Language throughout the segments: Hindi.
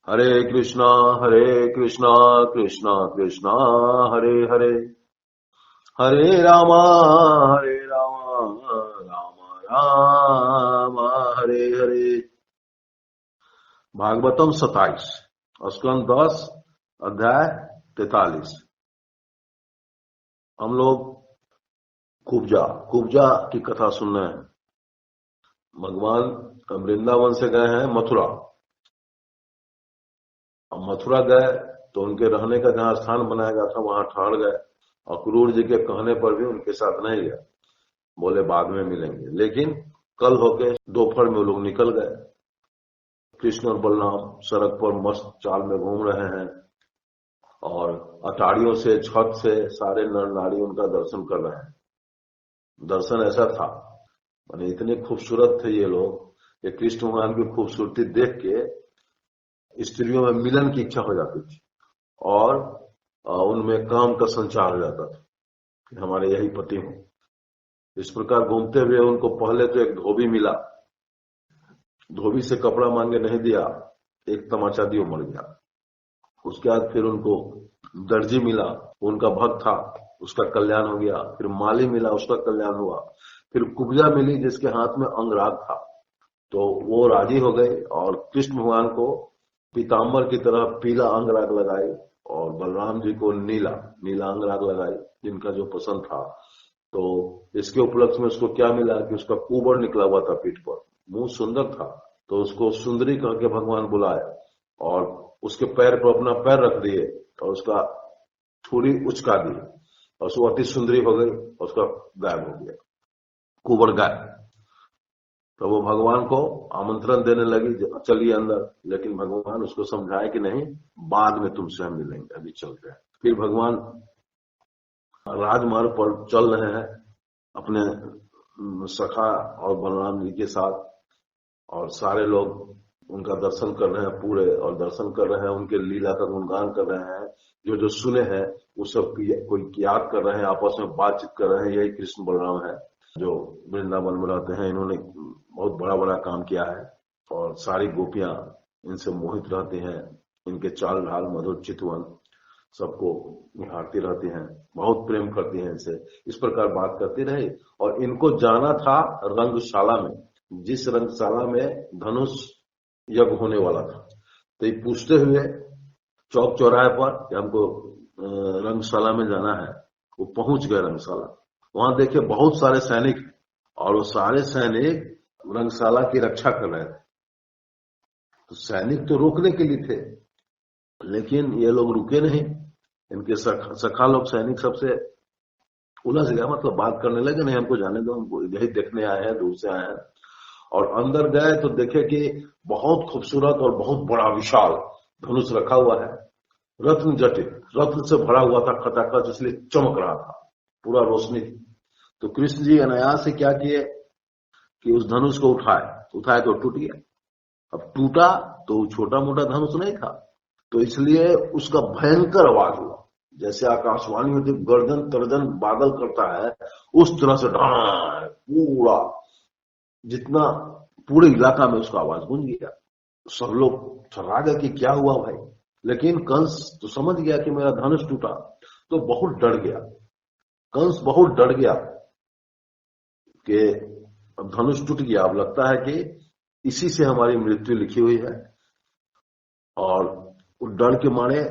हरे कृष्णा कृष्णा कृष्णा हरे हरे, हरे रामा राम राम हरे हरे। भागवतम 27 स्कंद 10 अध्याय 43। हम लोग कुब्जा की कथा सुन रहे हैं। भगवान वृंदावन से गए हैं मथुरा। अब मथुरा गए तो उनके रहने का जहां स्थान बनाया गया था वहां ठहर गए। अक्रूर जी के कहने पर भी उनके साथ नहीं गए, बोले बाद में मिलेंगे। लेकिन कल होके दोपहर में वो लोग निकल गए। कृष्ण और बलराम सड़क पर मस्त चाल में घूम रहे हैं और अटारियों से छत से सारे नर नारी उनका दर्शन कर रहे हैं। दर्शन ऐसा था, माने इतने खूबसूरत थे ये लोग कि कृष्ण भगवान की खूबसूरती देख के स्त्रियों में मिलन की इच्छा हो जाती थी और उनमें काम का संचार हो जाता था कि हमारे यही पति हों। इस प्रकार घूमते हुए उनको पहले तो एक धोबी मिला। धोबी से कपड़ा मांगे नहीं दिया, एक तमाचा दियो मर गया। उसके बाद फिर उनको दर्जी मिला, उनका भक्त था, उसका कल्याण हो गया। फिर माली मिला, उसका कल्याण हुआ। फिर कुब्जा मिली जिसके हाथ में अंगराग था, तो वो राजी हो गए और कृष्ण भगवान को पीताम्बर की तरह पीला अंगराग लगाई और बलराम जी को नीला अंगराग लगाई, जिनका जो पसंद था। तो इसके उपलक्ष्य में उसको क्या मिला कि उसका कुबर निकला हुआ था पीठ पर, मुंह सुंदर था, तो उसको सुंदरी कह के भगवान बुलाए और उसके पैर पर अपना पैर रख दिए और उसका थोड़ी उचका दी और वो अति सुंदरी हो गई और उसका गायब हो गया, कुबर गायब। तो वो भगवान को आमंत्रण देने लगी, चलिए अंदर। लेकिन भगवान उसको समझाए कि नहीं, बाद में तुमसे हम मिलेंगे, अभी चलते हैं। फिर भगवान राजमार्ग पर चल रहे हैं अपने सखा और बलराम जी के साथ, और सारे लोग उनका दर्शन कर रहे हैं पूरे, और दर्शन कर रहे हैं, उनके लीला का गुणगान कर रहे हैं। जो जो सुने हैं वो सब कोई याद कर रहे हैं, आपस में बातचीत कर रहे हैं। यही कृष्ण बलराम है जो वृंदावन में रहते हैं। इन्होंने बहुत बड़ा बड़ा काम किया है और सारी गोपियां इनसे मोहित रहती हैं। इनके चाल ढाल मधुर चितवन सबको निहारती रहती हैं, बहुत प्रेम करती हैं इनसे। इस प्रकार बात करती रही और इनको जाना था रंगशाला में, जिस रंगशाला में धनुष यज्ञ होने वाला था। तो ये पूछते हुए चौक चौराहे पर कि हमको रंगशाला में जाना है। वो पहुंच गए रंगशाला। वहां देखे बहुत सारे सैनिक, और वो सारे सैनिक रंगशाला की रक्षा कर रहे थे। तो सैनिक तो रोकने के लिए थे, लेकिन ये लोग रुके नहीं। इनके सखा लोग सैनिक सबसे उलझ गया, मतलब बात करने लगे, नहीं हमको जाने दो, हमको यही देखने आए हैं, दूर से आए हैं। और अंदर गए तो देखे कि बहुत खूबसूरत और बहुत बड़ा विशाल धनुष रखा हुआ है, रत्न जटित, रत्न से भरा हुआ था खचाखच, इसलिए चमक रहा था, पूरा रोशनी थी। तो कृष्ण जी अनायास से क्या किए कि उस धनुष को उठाए तो टूट गया। अब टूटा तो छोटा मोटा धनुष नहीं था, तो इसलिए उसका भयंकर आवाज हुआ, जैसे आकाशवाणी होती गर्जन तर्जन बादल करता है, उस तरह से ढां पूरा, जितना पूरे इलाका में उसका आवाज गूंज गया। सब लोग थर्रा गए कि क्या हुआ भाई। लेकिन कंस तो समझ गया कि मेरा धनुष टूटा, तो बहुत डर गया। कंस बहुत डर गया कि अब धनुष टूट गया, अब लगता है कि इसी से हमारी मृत्यु लिखी हुई है। और डर के मारे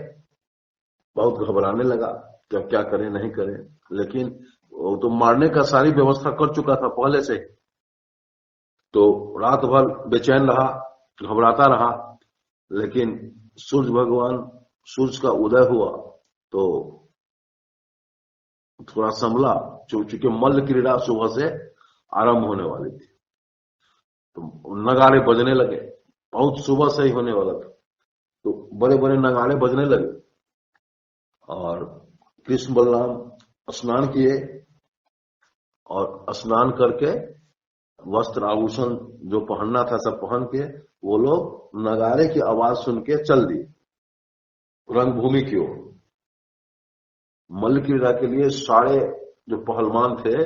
बहुत घबराने लगा कि अब क्या करें नहीं करें। लेकिन वो तो मारने का सारी व्यवस्था कर चुका था पहले से, तो रात भर बेचैन रहा, घबराता रहा। लेकिन सूरज का उदय हुआ तो थोड़ा संभला, चूंकि मल्ल क्रीड़ा सुबह से आरंभ होने वाली थी, तो नगाड़े बजने लगे। बहुत सुबह से ही होने वाला था, तो बड़े बड़े नगाड़े बजने लगे। और कृष्ण बलराम स्नान किए और स्नान करके वस्त्र आभूषण जो पहनना था सब पहन के वो लोग नगाड़े की आवाज सुन के चल दिए रंगभूमि की ओर। मल्ल क्रीड़ा के लिए सारे जो पहलवान थे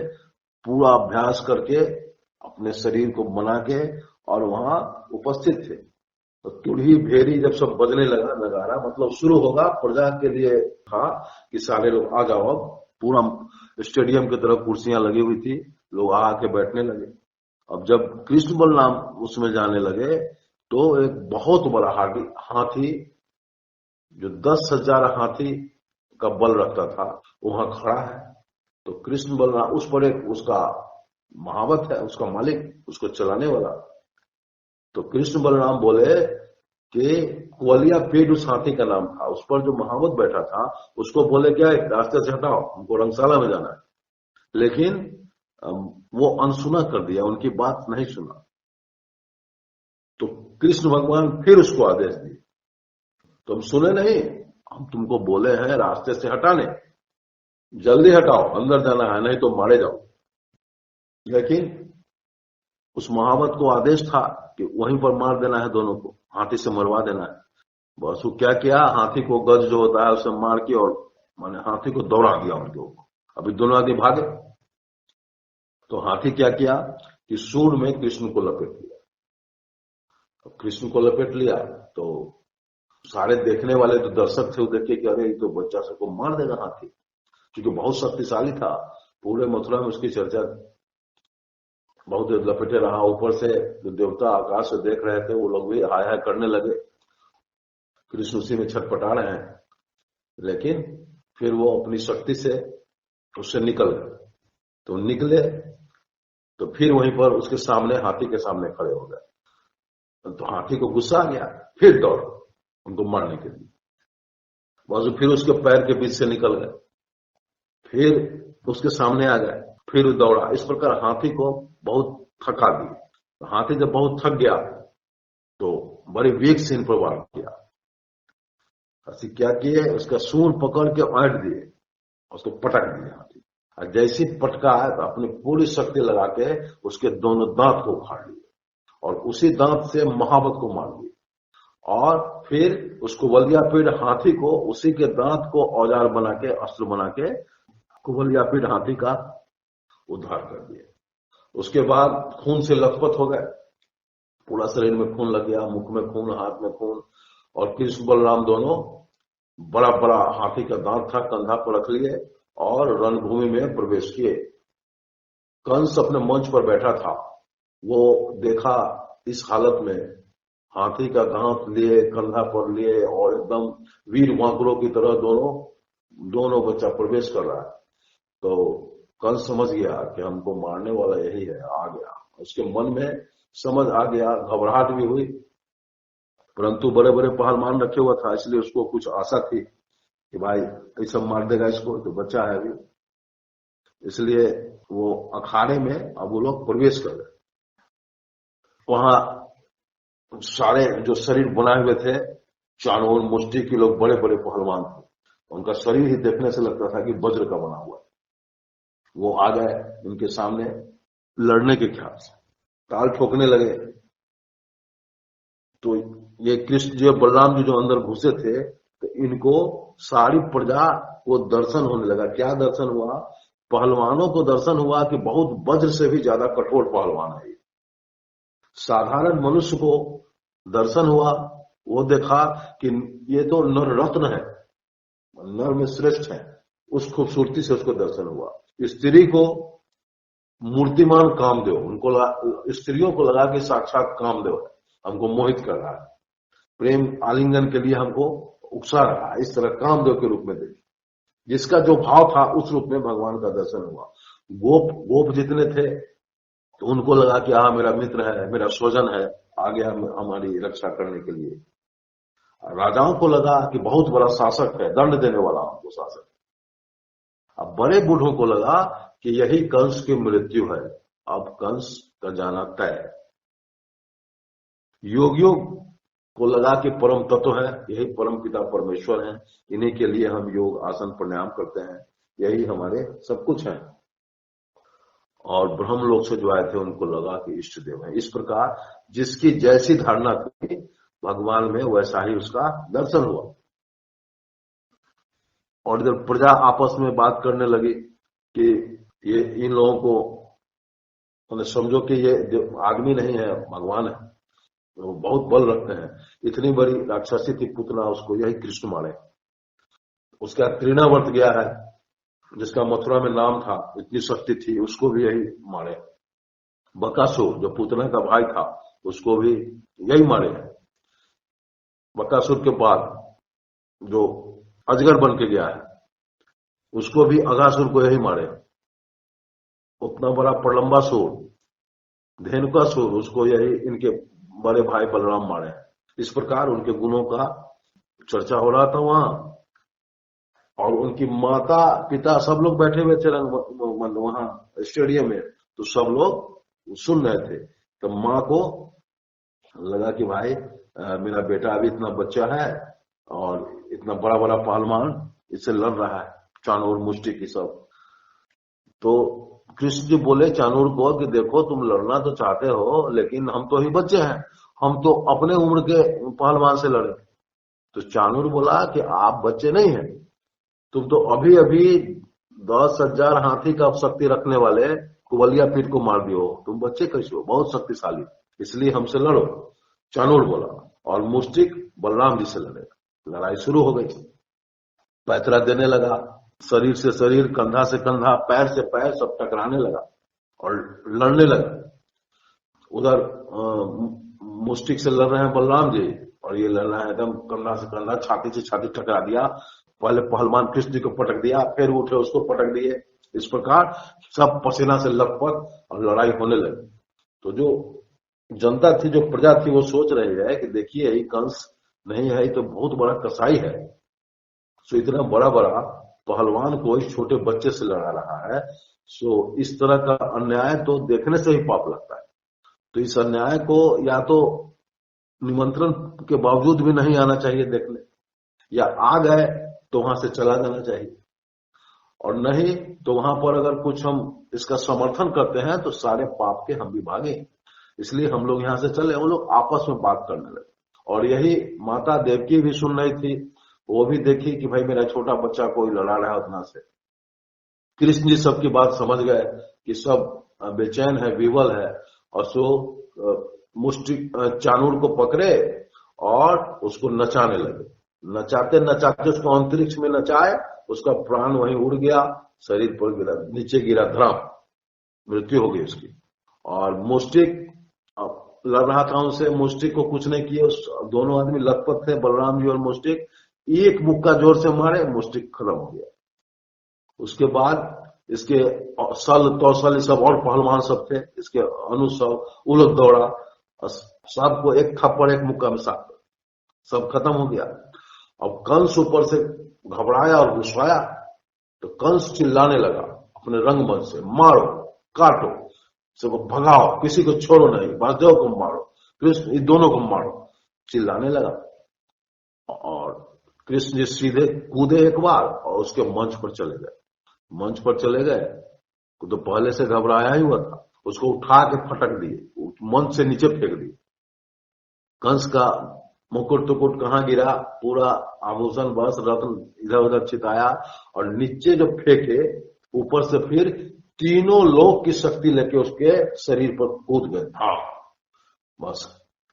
पूरा अभ्यास करके अपने शरीर को बना के और वहां उपस्थित थे। तो तुरही भेरी जब सब बजने लगा, नगारा मतलब शुरू होगा, प्रजा के लिए था कि सारे लोग आ जाओ। अब पूरा स्टेडियम की तरफ कुर्सियां लगी हुई थी, लोग आके बैठने लगे। अब जब कृष्ण बलराम उसमें जाने लगे तो एक बहुत बड़ा हाथी जो 10,000 हाथी का बल रखता था वहां खड़ा है। तो कृष्ण बलराम उस पर एक उसका महावत है, उसका मालिक, उसको चलाने वाला। तो कृष्ण बलराम बोले कि कुवलिया पेड़ उस हाथी का नाम था, उस पर जो महावत बैठा था उसको बोले क्या रास्ते से हटाओ, हमको रंगशाला में जाना है। लेकिन वो अनसुना कर दिया, उनकी बात नहीं सुना। तो कृष्ण भगवान फिर उसको आदेश दिए, तुम सुने नहीं, हम तुमको बोले हैं रास्ते से हटाने, जल्दी हटाओ, अंदर जाना है नहीं तो मारे जाओ। लेकिन उस महावत को आदेश था कि वहीं पर मार देना है दोनों को, हाथी से मरवा देना है। बस वो क्या किया, हाथी को गज जो होता है उसे मार के और माने हाथी को दौड़ा दिया उनके ऊपर। अभी दोनों आगे भागे तो हाथी क्या किया कि सूर में कृष्ण को लपेट लिया। अब कृष्ण को लपेट लिया तो सारे देखने वाले जो दर्शक थे वो देखे कि अरे ये तो बच्चा सबको मार देगा हाथी, क्योंकि बहुत शक्तिशाली था। पूरे मथुरा में उसकी चर्चा बहुत लपेटे रहा। ऊपर से जो देवता आकाश से देख रहे थे वो लोग भी हाय हाय करने लगे, कृष्ण उसी में छटपटा रहे हैं। लेकिन फिर वो अपनी शक्ति से उससे निकल गए। तो निकले तो फिर वहीं पर उसके सामने, हाथी के सामने खड़े हो गए। तो हाथी को गुस्सा आ गया, फिर दौड़ उनको मारने के लिए। बस फिर उसके पैर के बीच से निकल गए, फिर उसके सामने आ गए, फिर दौड़ा। इस प्रकार हाथी को बहुत थका दी। हाथी जब बहुत थक गया तो बड़े वेग से इन पर वार किया। ऐसे क्या किए, उसका सूंड पकड़ के ऐंठ दिए, उसको पटक दिया हाथी। और जैसे पटका है तो अपनी पूरी शक्ति लगा के उसके दोनों दांत को उखाड़ लिए और उसी दांत से महावत को मार दिया। और फिर उसको कुवलिया पीड़ हाथी को उसी के दांत को औजार बना के, अस्त्र बना के कुवलिया पीड़ हाथी का उद्धार कर दिया। उसके बाद खून से लथपथ हो गए, पूरा शरीर में खून लग गया, मुख में खून, हाथ में खून। और कृष्ण बलराम दोनों बड़ा बड़ा हाथी का दांत था, कंधा पर रख लिए और रणभूमि में प्रवेश किए। कंस अपने मंच पर बैठा था, वो देखा इस हालत में, हाथी का दांत लिए, कंधा पर लिए और एकदम वीर वांकुरों की तरह दोनों बच्चा प्रवेश कर रहा है। तो कंस समझ गया कि हमको मारने वाला यही है, आ गया। उसके मन में समझ आ गया, घबराहट भी हुई, परंतु बड़े बड़े पहलवान रखे हुआ था, इसलिए उसको कुछ आशा थी कि भाई ऐसा मार देगा इसको, तो बच्चा है अभी। इसलिए वो अखाड़े में अब वो लोग प्रवेश कर गए। वहां सारे जो शरीर बनाए हुए थे, चाणूर मुष्टि के लोग, बड़े बड़े पहलवान थे, उनका शरीर ही देखने से लगता था कि वज्र का बना हुआ है। वो आ गए उनके सामने लड़ने के ख्याल से, ताल ठोकने लगे। तो ये कृष्ण जो बलराम जी जो अंदर घुसे थे, तो इनको सारी प्रजा को दर्शन होने लगा। क्या दर्शन हुआ, पहलवानों को दर्शन हुआ कि बहुत वज्र से भी ज्यादा कठोर पहलवान है। साधारण मनुष्य को दर्शन हुआ, वो देखा कि ये तो नर रत्न है, नर में श्रेष्ठ है। उस खूबसूरती से उसको दर्शन हुआ। स्त्री को मूर्तिमान कामदेव, उनको स्त्रियों को लगा कि साक्षात कामदेव है, हमको मोहित कर रहा है, प्रेम आलिंगन के लिए हमको उकसा रहा है, इस तरह कामदेव के रूप में देखिए। जिसका जो भाव था उस रूप में भगवान का दर्शन हुआ। गोप जितने थे तो उनको लगा कि हाँ मेरा मित्र है, मेरा स्वजन है, आ गया हमारी रक्षा करने के लिए। राजाओं को लगा कि बहुत बड़ा शासक है, दंड देने वाला हमको शासक। अब बड़े बूढ़ों को लगा कि यही कंस की मृत्यु है, अब कंस का जाना तय है। योगियों को लगा कि परम तत्व है, यही परम पिता परमेश्वर है, इन्हीं के लिए हम योग आसन प्राणायाम करते हैं, यही हमारे सब कुछ है। और ब्रह्म लोक से जो आए थे उनको लगा कि इष्ट देव है। इस प्रकार जिसकी जैसी धारणा थी भगवान में, वैसा ही उसका दर्शन हुआ। और इधर प्रजा आपस में बात करने लगी कि ये इन लोगों को समझो कि ये आदमी नहीं है, भगवान है। वो बहुत बल रखते हैं। इतनी बड़ी राक्षसी थी पुतना, उसको यही कृष्ण मारे। उसका तृणावर्त गया है, जिसका मथुरा में नाम था, इतनी शक्ति थी, उसको भी यही मारे। बकासुर जो पुतना का भाई था, उसको भी यही मारे। बकासुर के बाद जो अजगर बन के गया है, उसको भी अगासुर को यही मारे। उतना बड़ा प्रलंबासुर, धेनुकासुर, उसको यही इनके बड़े भाई बलराम मारे। इस प्रकार उनके गुणों का चर्चा हो रहा था वहां, और उनकी माता पिता सब लोग बैठे हुए थे वहां स्टेडियम में, तो सब लोग सुन रहे थे। तो माँ को लगा कि भाई मेरा बेटा अभी इतना बच्चा है और इतना बड़ा बड़ा पहलवान इससे लड़ रहा है, चाणूर मुष्टि की सब। तो कृष्ण जी बोले चाणूर को कि देखो तुम लड़ना तो चाहते हो, लेकिन हम तो ही बच्चे हैं, हम तो अपने उम्र के पहलवान से लड़े। तो चाणूर बोला कि आप बच्चे नहीं हैं, तुम तो अभी अभी 10,000 हाथी का शक्ति रखने वाले कुबलिया पीठ को मार दियो, तुम बच्चे कैसे हो, बहुत शक्तिशाली, इसलिए हमसे लड़ो। चाणूर बोला, और मुष्टिक बलराम जी से लड़े। लड़ाई शुरू हो गई, पैतरा देने लगा, शरीर से शरीर, कंधा से कंधा, पैर से पैर, सब टकराने लगा और लड़ने लगा। उधर मुष्टिक से लड़ रहे हैं बलराम जी, और ये लड़ रहा है एकदम कंधा से कंधा, छाती से छाती टकरा दिया। पहले पहलवान कृष्ण जी को पटक दिया, फिर उठे उसको पटक दिए। इस प्रकार सब पसीना से लथपथ और लड़ाई होने लगी। तो जो जनता थी, जो प्रजा थी, वो सोच रही है कि देखिए ये कंस नहीं है, ये तो बहुत बड़ा कसाई है। सो इतना बड़ा बड़ा पहलवान को इस छोटे बच्चे से लड़ा रहा है। सो इस तरह का अन्याय तो देखने से ही पाप लगता है। तो इस अन्याय को या तो निमंत्रण के बावजूद भी नहीं आना चाहिए देखने, या आ गए तो वहां से चला जाना चाहिए, और नहीं तो वहां पर अगर कुछ हम इसका समर्थन करते हैं तो सारे पाप के हम भी भागे। इसलिए हम लोग यहां से चले। हम लोग आपस में बात करने लगे, और यही माता देवकी भी सुन रही थी। वो भी देखी कि भाई मेरा छोटा बच्चा कोई लड़ा रहा है उतना से। कृष्ण जी सबकी बात समझ गए कि सब बेचैन है, विवल है, और सो मुष्टि चाणूर को पकड़े और उसको नचाने लगे। नचाते नचाते उसको अंतरिक्ष में नचाए, उसका प्राण वहीं उड़ गया, शरीर पर गिरा, नीचे गिरा, धड़ाम, मृत्यु हो गई उसकी। और मुष्टिक लड़ रहा था उनसे, मुष्टिक को कुछ नहीं किए। दोनों आदमी लखपत थे, बलराम जी और मुष्टिक। एक मुक्का जोर से मारे, मुष्टिक खत्म हो गया। उसके बाद इसके सल तौसल सब और पहलवान सब थे, इसके अनुसव उलट दौड़ा, सबको एक थप्पड़ एक मुक्का में साथ सब खत्म हो गया। अब कंस ऊपर से घबराया और गुस्साया, तो कंस चिल्लाने लगा अपने रंगमंच से, मारो, काटो, सबको भगाओ, किसी को छोड़ो नहीं, वासुदेव को मारो, कृष्ण, इन दोनों को मारो, चिल्लाने लगा। और कृष्ण जी सीधे कूदे एक बार और उसके मंच पर चले गए। मंच पर चले गए तो पहले से घबराया ही हुआ था, उसको उठा के फटक दिए, मंच से नीचे फेंक दिए। कंस का मुकुट टुकुट कहाँ गिरा, पूरा आभूषण बस रत्न इधर उधर छिताया, और नीचे जो फेंके, ऊपर से फिर तीनों लोक की शक्ति लेके उसके शरीर पर कूद गए। हाँ, बस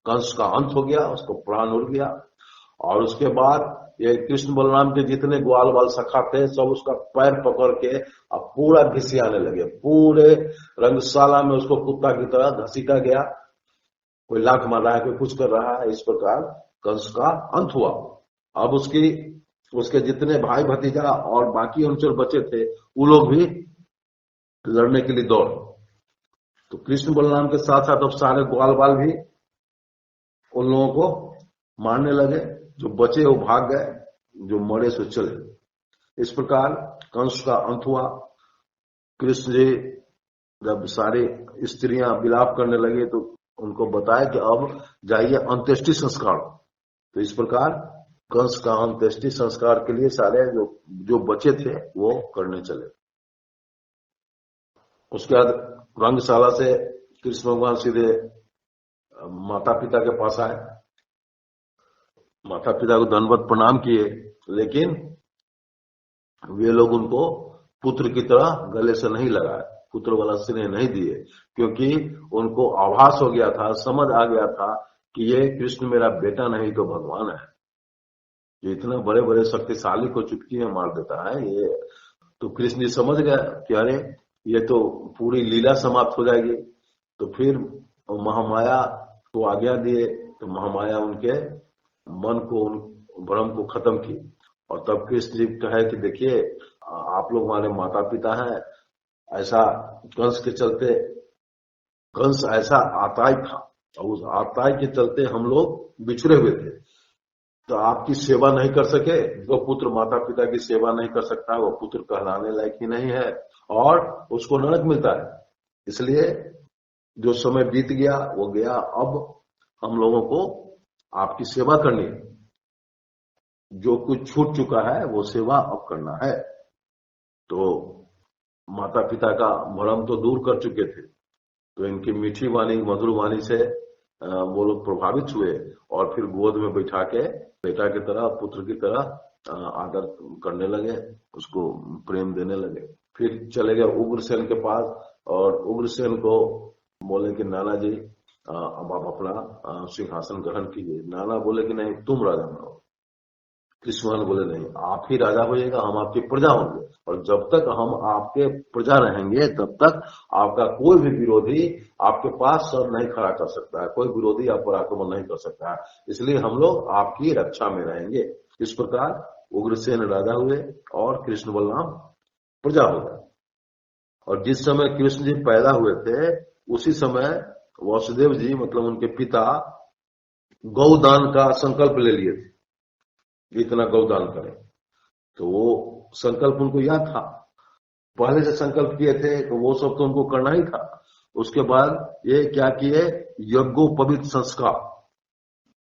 कंस का अंत हो गया, उसको प्राण उड़ गया। और उसके बाद ये कृष्ण बलराम के जितने ग्वाल बाल सखा थे, सब उसका पैर पकड़ के अब पूरा घिसियाने लगे। पूरे रंगशाला में उसको कुत्ता की तरह घसीटा गया, कोई लात मार रहा है, कोई कुछ कर रहा है। इस प्रकार कंस का अंत हुआ। अब उसके जितने भाई भतीजा और बाकी अनुचर बचे थे, वो लोग भी लड़ने के लिए दौड़। तो कृष्ण बलराम के साथ साथ अब सारे ग्वाल बाल भी उन लोगों को मारने लगे। जो बचे वो भाग गए, जो मरे सो चले। इस प्रकार कंस का अंत हुआ। कृष्ण जी जब सारी स्त्रियां विलाप करने लगे तो उनको बताया कि अब जाइए अंत्येष्टि संस्कार। तो इस प्रकार कंस का अंत्येष्टि संस्कार के लिए सारे जो बचे थे वो करने चले। उसके बाद रंगशाला से कृष्ण भगवान सीधे माता पिता के पास आए। माता पिता को दंडवत प्रणाम किए, लेकिन वे लोग उनको पुत्र की तरह गले से नहीं लगाए, पुत्र वाला स्नेह नहीं दिए, क्योंकि उनको आभास हो गया था, समझ आ गया था कि ये कृष्ण मेरा बेटा नहीं तो भगवान है, जो इतना बड़े बड़े शक्तिशाली को चुटकी में मार देता है। ये तो कृष्ण जी समझ गया कि अरे ये तो पूरी लीला समाप्त हो जाएगी। तो फिर महामाया को आज्ञा दिए, तो महामाया उनके मन को, उन भ्रम को खत्म की। और तब कृष्ण जी कहे कि देखिए आप लोग हमारे माता पिता हैं, ऐसा कंस के चलते, कंस ऐसा आताई था और उस आताई के चलते हम लोग बिछड़े हुए थे, तो आपकी सेवा नहीं कर सके। जो पुत्र माता पिता की सेवा नहीं कर सकता वो पुत्र कहलाने लायक ही नहीं है और उसको नरक मिलता है। इसलिए जो समय बीत गया वो गया, अब हम लोगों को आपकी सेवा करनी है, जो कुछ छूट चुका है वो सेवा अब करना है। तो माता पिता का भ्रम तो दूर कर चुके थे, तो इनकी मीठी वाणी मधुर वाणी से वो लोग प्रभावित हुए और फिर गोद में बैठा के बेटा की तरह, पुत्र की तरह आदर करने लगे, उसको प्रेम देने लगे। फिर चले गए उग्रसेन के पास और उग्रसेन को बोले कि नाना जी अब आप अपना सिंहासन ग्रहण कीजिए। नाना बोले कि नहीं, तुम राजा बनो। कृष्ण बोले नहीं, आप ही राजा होइएगा, हम आपकी प्रजा होंगे, और जब तक हम आपके प्रजा रहेंगे तब तक आपका कोई भी विरोधी आपके पास सर नहीं खड़ा कर सकता है, कोई विरोधी आप पर आक्रमण नहीं कर सकता है, इसलिए हम लोग आपकी रक्षा में रहेंगे। इस प्रकार उग्रसेन राजा हुए और कृष्ण बलराम प्रजा हो गए। और जिस समय कृष्ण जी पैदा हुए थे उसी समय वासुदेव जी मतलब उनके पिता गौदान का संकल्प ले लिए थे, इतना गौदान करें। तो वो संकल्प उनको याद था, पहले से संकल्प किए थे, तो वो सब तो उनको करना ही था। उसके बाद ये क्या किए, यज्ञोपवीत संस्कार,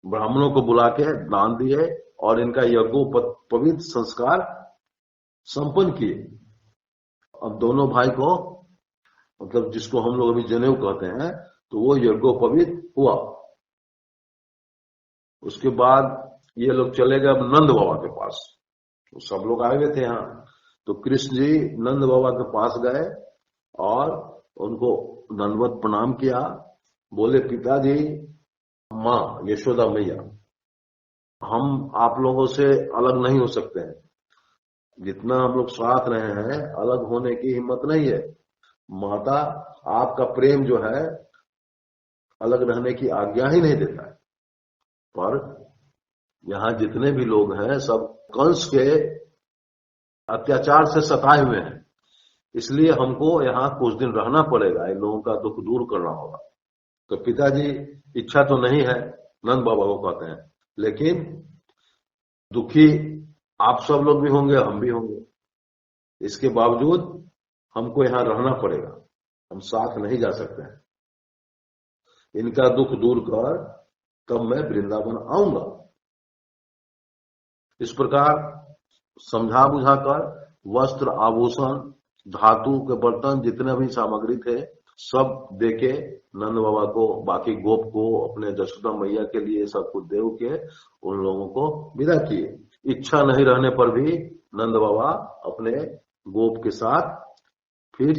ब्राह्मणों को बुला के दान दिए और इनका यज्ञोपवीत संस्कार संपन्न किए। अब दोनों भाई को, मतलब जिसको हम लोग अभी जनेऊ कहते हैं, तो वो यज्ञोपवीत हुआ। उसके बाद ये लोग चले गए अब नंद बाबा के पास, तो सब लोग आए हुए थे यहाँ। तो कृष्ण जी नंद बाबा के पास गए और उनको दंडवत प्रणाम किया। बोले पिताजी, माँ यशोदा मैया, हम आप लोगों से अलग नहीं हो सकते हैं, जितना हम लोग साथ रहे हैं अलग होने की हिम्मत नहीं है। माता आपका प्रेम जो है अलग रहने की आज्ञा ही नहीं देता है, पर यहाँ जितने भी लोग हैं सब कंस के अत्याचार से सताए हुए हैं, इसलिए हमको यहाँ कुछ दिन रहना पड़ेगा, इन लोगों का दुख दूर करना होगा। तो पिताजी इच्छा तो नहीं है, नंद बाबा को कहते हैं, लेकिन दुखी आप सब लोग भी होंगे, हम भी होंगे, इसके बावजूद हमको यहाँ रहना पड़ेगा, हम साथ नहीं जा सकते हैं। इनका दुख दूर कर तब मैं वृंदावन आऊंगा। इस प्रकार समझा बुझाकर वस्त्र, आभूषण, धातु के बर्तन, जितने भी सामग्री थे सब देके नंद बाबा को, बाकी गोप को, अपने जशोदा मैया के लिए सब कुछ दे के उन लोगों को विदा किए। इच्छा नहीं रहने पर भी नंद बाबा अपने गोप के साथ फिर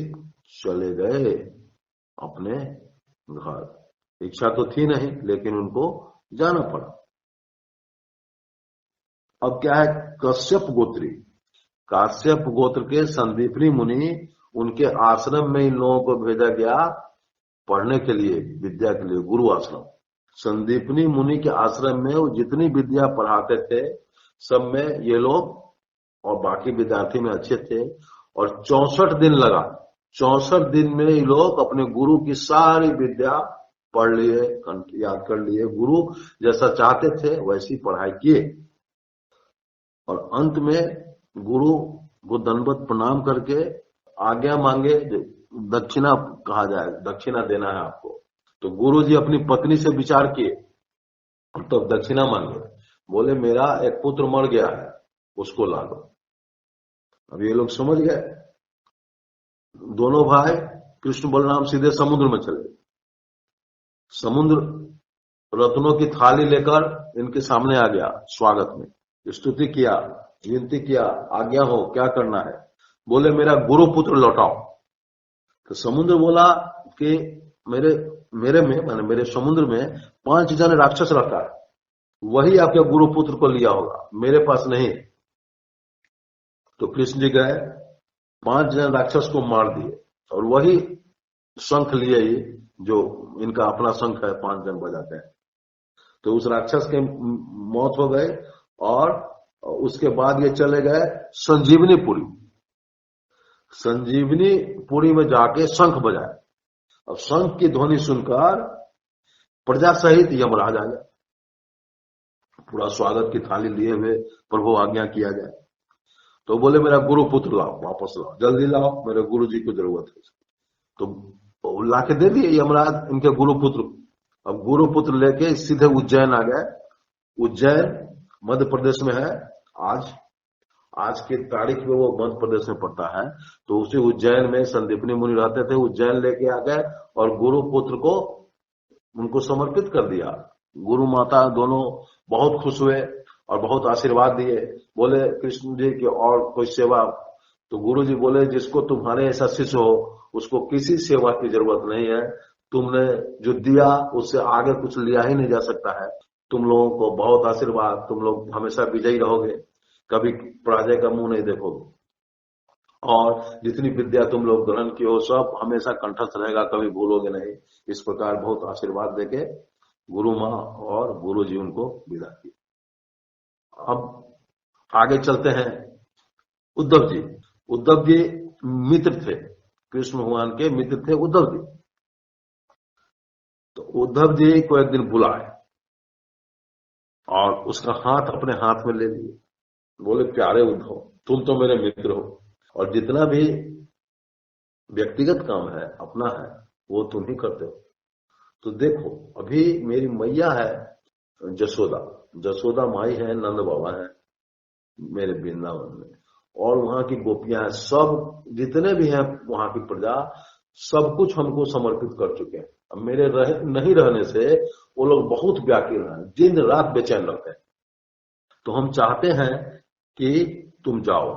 चले गए अपने घर। इच्छा तो थी नहीं लेकिन उनको जाना पड़ा। अब क्या है, कश्यप गोत्री, काश्यप गोत्र के संदीपनी मुनि, उनके आश्रम में इन लोगों को भेजा गया पढ़ने के लिए, विद्या के लिए, गुरु आश्रम। संदीपनी मुनि के आश्रम में वो जितनी विद्या पढ़ाते थे सब में ये लोग और बाकी विद्यार्थी में अच्छे थे, और 64 दिन लगा, 64 दिन में ये लोग अपने गुरु की सारी विद्या पढ़ लिए, याद कर लिए, गुरु जैसा चाहते थे वैसी पढ़ाई किए। और अंत में गुरु को दंडवत प्रणाम करके आज्ञा मांगे, दक्षिणा कहा जाए, दक्षिणा देना है आपको। तो गुरु जी अपनी पत्नी से विचार किए तो दक्षिणा मांगे, बोले मेरा एक पुत्र मर गया है, उसको ला दो। अब ये लोग समझ गए, दोनों भाई कृष्ण बलराम सीधे समुद्र में चले। समुद्र रत्नों की थाली लेकर इनके सामने आ गया, स्वागत में स्तुति किया, विनती किया, आज्ञा हो, क्या करना है। बोले मेरा गुरु पुत्र लौटाओ। तो समुद्र बोला कि मेरे मेरे में माने मेरे समुद्र में 5 जन राक्षस रहता है, वही आपके गुरुपुत्र को लिया होगा, मेरे पास नहीं। तो कृष्ण जी गए, 5 जन राक्षस को मार दिए और वही शंख लिए, ये जो इनका अपना शंख है 5 जन बजाते हैं। तो उस राक्षस के मौत हो गए और उसके बाद ये चले गए संजीवनी पुरी। संजीवनी पुरी में जाके शंख बजाए। अब शंख की ध्वनि सुनकर प्रजा सहित यमराज आ गया, पूरा स्वागत की थाली लिए हुए, प्रभु आज्ञा किया जाए। तो बोले मेरा गुरु पुत्र लाओ, वापस लाओ, जल्दी लाओ, मेरे गुरु जी को जरूरत है। तो लाके दे दिए यमराज इनके गुरु पुत्र। अब गुरु पुत्र लेके सीधे उज्जैन आ गए। उज्जैन मध्य प्रदेश में है, आज की तारीख में वो मध्य प्रदेश में पड़ता है। तो उसी उज्जैन में संदीपनी मुनि रहते थे, उज्जैन लेके आ गए और गुरु पुत्र को उनको समर्पित कर दिया। गुरु माता दोनों बहुत खुश हुए और बहुत आशीर्वाद दिए। बोले कृष्ण जी की और कोई सेवा? तो गुरु जी बोले जिसको तुम्हारे ऐसा शिष्य हो उसको किसी सेवा की जरूरत नहीं है, तुमने जो दिया उससे आगे कुछ लिया ही नहीं जा सकता है। तुम लोगों को बहुत आशीर्वाद, तुम लोग हमेशा विजयी रहोगे, कभी पराजय का मुंह नहीं देखोगे, और जितनी विद्या तुम लोग ग्रहण की हो सब हमेशा कंठस्थ रहेगा, कभी भूलोगे नहीं। इस प्रकार बहुत आशीर्वाद देके गुरु माँ और गुरु जी उनको विदा किया। अब आगे चलते हैं। उद्धव जी, उद्धव जी मित्र थे, कृष्ण भगवान के मित्र थे उद्धव जी। तो उद्धव जी को एक दिन बुलाए और उसका हाथ अपने हाथ में ले लिए। बोले प्यारे उद्धव, तुम तो मेरे मित्र हो और जितना भी व्यक्तिगत काम है अपना है वो तुम ही करते हो। तो देखो अभी मेरी मैया है जसोदा, जसोदा माई है, नंद बाबा है मेरे वृंदावन में, और वहां की गोपियां हैं, सब जितने भी हैं वहां की प्रजा, सब कुछ हमको समर्पित कर चुके हैं। अब मेरे नहीं रहने से वो लोग बहुत व्याकुल हैं, दिन रात बेचैन रहते हैं। तो हम चाहते हैं कि तुम जाओ।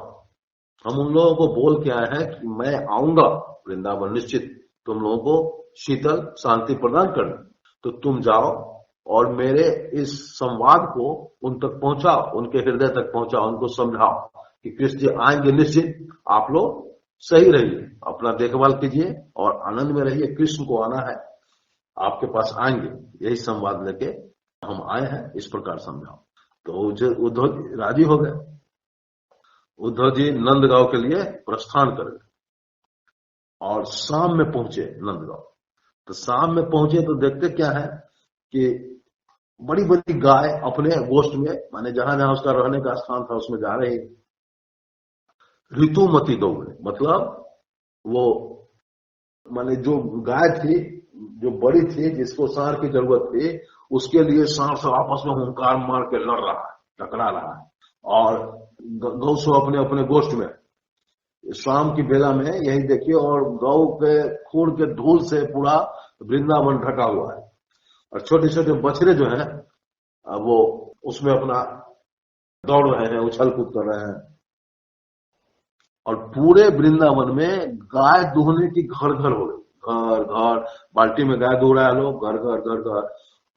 हम उन लोगों को बोल के आए हैं कि मैं आऊंगा वृंदावन, निश्चित तुम लोगों को शीतल शांति प्रदान करना। तो तुम जाओ और मेरे इस संवाद को उन तक पहुंचाओ, उनके हृदय तक पहुंचाओ, उनको समझाओ कि कृष्ण जी आएंगे निश्चित, आप लोग सही रहिए, अपना देखभाल कीजिए और आनंद में रहिए, कृष्ण को आना है, आपके पास आएंगे, यही संवाद लेके हम आए हैं, इस प्रकार समझाओ। तो उद्धव राजी हो गए। उद्धव जी नंदगांव के लिए प्रस्थान कर गए और शाम में पहुंचे नंदगांव। तो शाम में पहुंचे तो देखते क्या है कि बड़ी बड़ी गाय अपने गोष्ठ में, माने जहां जहां उसका रहने का स्थान था उसमें जा रही। ऋतुमती गौ, मतलब वो माने जो गाय थी, जो बड़ी थी, जिसको सार की जरूरत थी, उसके लिए सांप से आपस में हुंकार मार के लड़ रहा है, टकरा रहा है। और गौ सो अपने अपने गोष्ठ में शाम की बेला में यही देखिए, और गौ के खून के धूल से पूरा वृंदावन ढका हुआ है, और छोटे छोटे बछड़े जो हैं वो उसमें अपना दौड़ रहे हैं, उछल कूद कर रहे हैं। और पूरे वृंदावन में गाय दूहने की घर घर हो गई, घर घर बाल्टी में गाय दूह रहा है लोग, घर घर घर घर।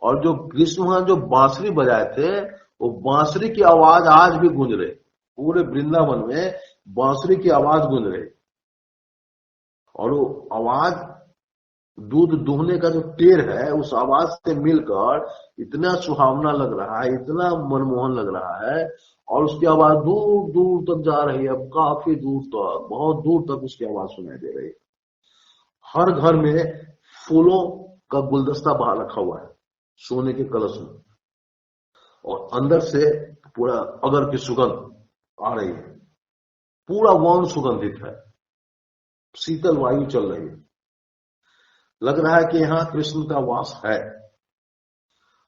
और जो कृष्ण भगवान जो बांसुरी बजाए थे, वो बांसुरी की आवाज आज भी गूंज रही, पूरे वृंदावन में बांसुरी की आवाज गूंज रही। और वो आवाज दूध दूहने का जो टेर है उस आवाज से मिलकर इतना सुहावना लग रहा है, इतना मनमोहन लग रहा है। और उसकी आवाज दूर दूर तक जा रही है, काफी दूर तक, बहुत दूर तक उसकी आवाज सुनाई दे रही है। हर घर में फूलों का गुलदस्ता बाहर रखा हुआ है, सोने के कलश में, और अंदर से पूरा अगर की सुगंध आ रही है, पूरा वन सुगंधित है, शीतल वायु चल रही है, लग रहा है कि यहां कृष्ण का वास है।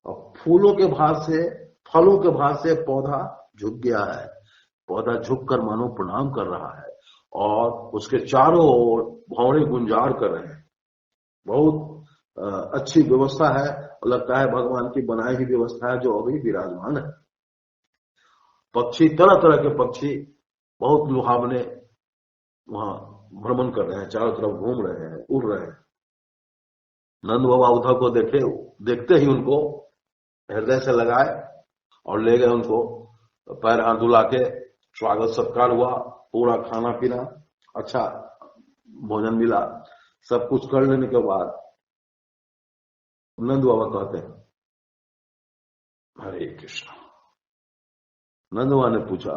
और फूलों के भार से, फलों के भार से पौधा झुक गया है, पौधा झुककर मानो प्रणाम कर रहा है, और उसके चारों ओर भौरे गुंजार कर रहे हैं। बहुत अच्छी व्यवस्था है, और लगता है भगवान की बनाई हुई व्यवस्था है जो अभी विराजमान है। पक्षी, तरह तरह के पक्षी बहुत लुभावने वहां भ्रमण कर रहे हैं, चारों तरफ घूम रहे हैं, उड़ रहे हैं। नंद बाबा उद्धव को देखते ही उनको हृदय से लगाए और ले गए उनको, पैर हाथ धुला के स्वागत सत्कार हुआ, पूरा खाना पीना, अच्छा भोजन मिला। सब कुछ कर लेने के बाद नंद बाबा कहते हैं हरे कृष्ण। नंद बाबा ने पूछा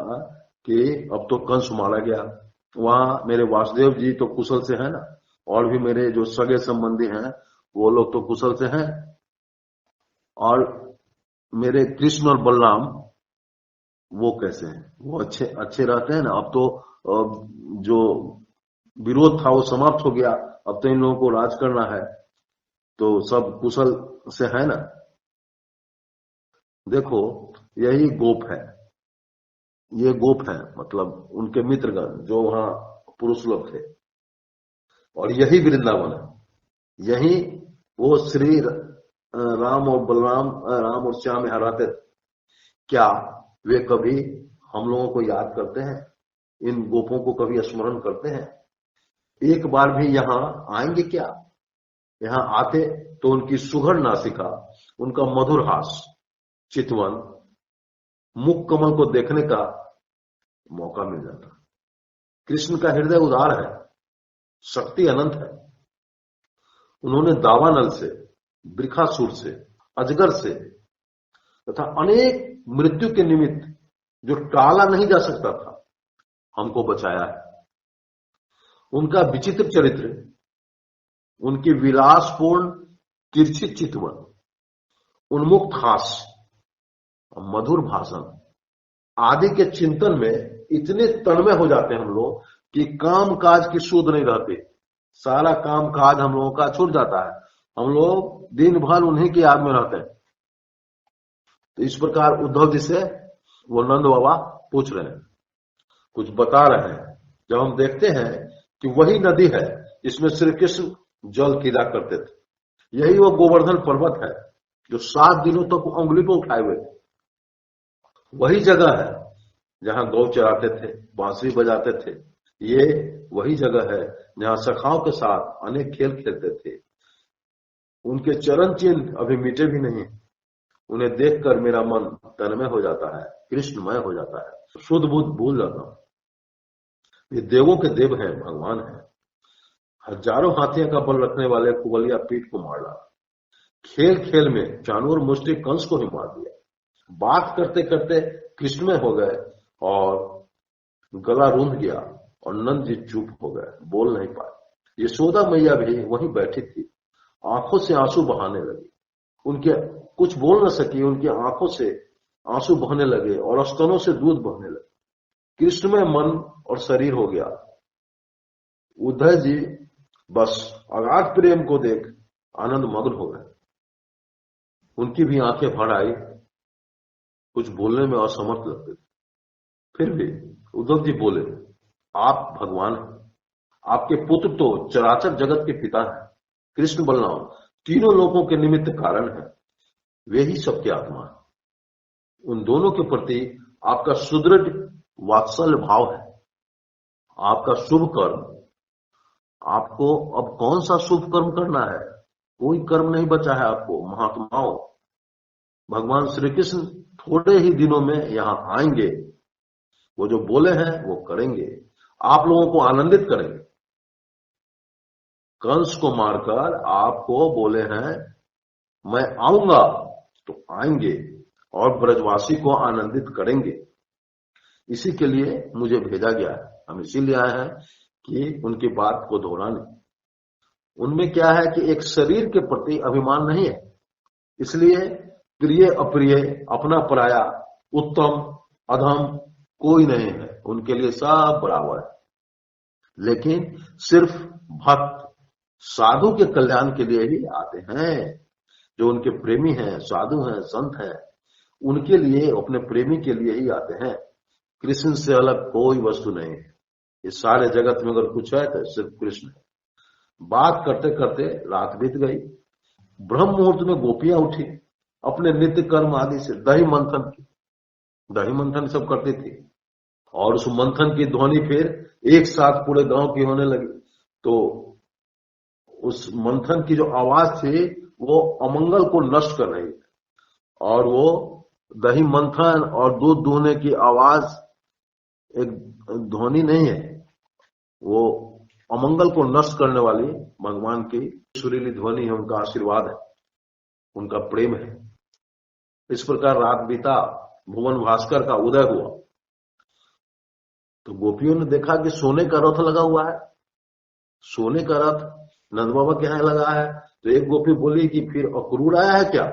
कि अब तो कंस मारा गया, वहां मेरे वासुदेव जी तो कुशल से है ना, और भी मेरे जो सगे संबंधी हैं वो लोग तो कुशल से हैं, और मेरे कृष्ण और बलराम वो कैसे हैं, वो अच्छे रहते हैं ना। अब तो जो विरोध था वो समाप्त हो गया, अब तो इन लोगों को राज करना है, तो सब कुशल से है ना। देखो यही गोप है, ये गोप है, मतलब उनके मित्रगण जो वहां पुरुष लोग थे, और यही वृंदावन है, यही वो श्री राम और बलराम, राम और श्याम यहाँ रहते थे। क्या वे कभी हम लोगों को याद करते हैं, इन गोपों को कभी स्मरण करते हैं? एक बार भी यहाँ आएंगे क्या? यहाँ आते तो उनकी सुघड़ नासिका, उनका मधुर हास, चितवन, मुख कमल को देखने का मौका मिल जाता। कृष्ण का हृदय उदार है, शक्ति अनंत है। उन्होंने दावानल से, वृखासुर से, अजगर से तथा अनेक मृत्यु के निमित्त जो टाला नहीं जा सकता था, हमको बचाया है। उनका विचित्र चरित्र, उनकी विलासपूर्ण तिरछी चितवन, उन्मुक्त हास, मधुर भाषण आदि के चिंतन में इतने तन्मय हो जाते हैं हम लोग कि काम काज की सुध नहीं रहती। सारा काम काज हम लोगों का छूट जाता है, हम लोग दिन भर उन्हीं की याद में रहते हैं। तो इस प्रकार उद्धव जी से वो नंद बाबा पूछ रहे हैं, कुछ बता रहे हैं। जब हम देखते हैं कि वही नदी है जिसमें श्री कृष्ण जल क्रीड़ा करते थे, यही वो गोवर्धन पर्वत है जो 7 दिनों तक उंगली पर उठाए हुए थे, वही जगह है जहां गौ चराते थे, बांसुरी बजाते थे, ये वही जगह है जहां सखाओं के साथ अनेक खेल खेलते थे। उनके चरण चिन्ह अभी मिटे भी नहीं, उन्हें देखकर मेरा मन तन्मय हो जाता है, कृष्णमय हो जाता है, शुद्ध बुद्ध भूल जाता हूं। ये देवों के देव हैं, भगवान हैं। हजारों हाथियों का बल रखने वाले कुबलिया पीठ को मार डाला, खेल खेल में चाणूर मुष्टि कंस को ही मार दिया। बात करते करते कृष्णमय हो गए और गला रूंध गया और नंद जी चुप हो गए, बोल नहीं पाए। यशोदा मैया भी वहीं बैठी थी, आंखों से आंसू बहाने लगी। उनके कुछ बोल न सकी, उनकी आंखों से आंसू बहने लगे और स्तनों से दूध बहने लगे। कृष्ण में मन और शरीर हो गया। उद्धव जी बस अगाध प्रेम को देख आनंद मग्न हो गए, उनकी भी आंखें भर आई, कुछ बोलने में असमर्थ लगते थे। फिर भी उद्धव जी बोले, आप भगवान हैं, आपके पुत्र तो चराचर जगत के पिता हैं। कृष्ण बलराम तीनों लोगों के निमित्त कारण है, वे ही सबके आत्मा है। उन दोनों के प्रति आपका सुदृढ़ वात्सल्य भाव है। आपका शुभ कर्म, आपको अब कौन सा शुभ कर्म करना है? कोई कर्म नहीं बचा है आपको। महात्माओं, भगवान श्री कृष्ण थोड़े ही दिनों में यहां आएंगे, वो जो बोले हैं वो करेंगे, आप लोगों को आनंदित करेंगे। कंस को मारकर आपको बोले हैं मैं आऊंगा, तो आएंगे और ब्रजवासी को आनंदित करेंगे। इसी के लिए मुझे भेजा गया है। हम इसीलिए आए हैं कि उनकी बात को दोहराने। उनमें क्या है कि एक शरीर के प्रति अभिमान नहीं है, इसलिए प्रिय अप्रिय, अपना पराया, उत्तम अधम कोई नहीं है, उनके लिए सब बराबर है। लेकिन सिर्फ भक्त साधु के कल्याण के लिए ही आते हैं। जो उनके प्रेमी हैं, साधु हैं, संत हैं, उनके लिए, अपने प्रेमी के लिए ही आते हैं। कृष्ण से अलग कोई वस्तु नहीं है। इस सारे जगत में अगर कुछ है तो सिर्फ कृष्ण है। बात करते करते रात बीत गई। ब्रह्म मुहूर्त में गोपियां उठी, अपने नित्य कर्म आदि से दही मंथन सब करती थी, और उस मंथन की ध्वनि फिर एक साथ पूरे गांव की होने लगी। तो उस मंथन की जो आवाज थी वो अमंगल को नष्ट कर रही है। और वो दही मंथन और दूध दूहने की आवाज एक ध्वनि नहीं है, वो अमंगल को नष्ट करने वाली भगवान की सुरीली ध्वनि है, उनका आशीर्वाद है, उनका प्रेम है। इस प्रकार रात बीता, भुवन भास्कर का उदय हुआ, तो गोपियों ने देखा कि सोने का रथ लगा हुआ है, सोने का रथ नंद बाबा के यहां लगा है। तो एक गोपी बोली कि फिर अक्रूर आया है क्या?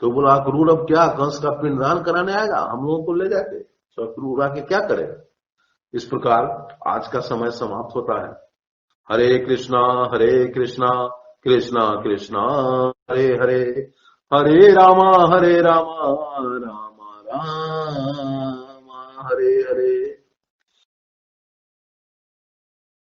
तो बोला अक्रूर अब क्या, कंस का पिंडदान कराने आएगा, हम लोगों को ले जाके, तो अक्रूर आके क्या करेगा। इस प्रकार आज का समय समाप्त होता है। हरे कृष्णा कृष्णा कृष्णा हरे हरे, हरे रामा रामा रामा हरे हरे।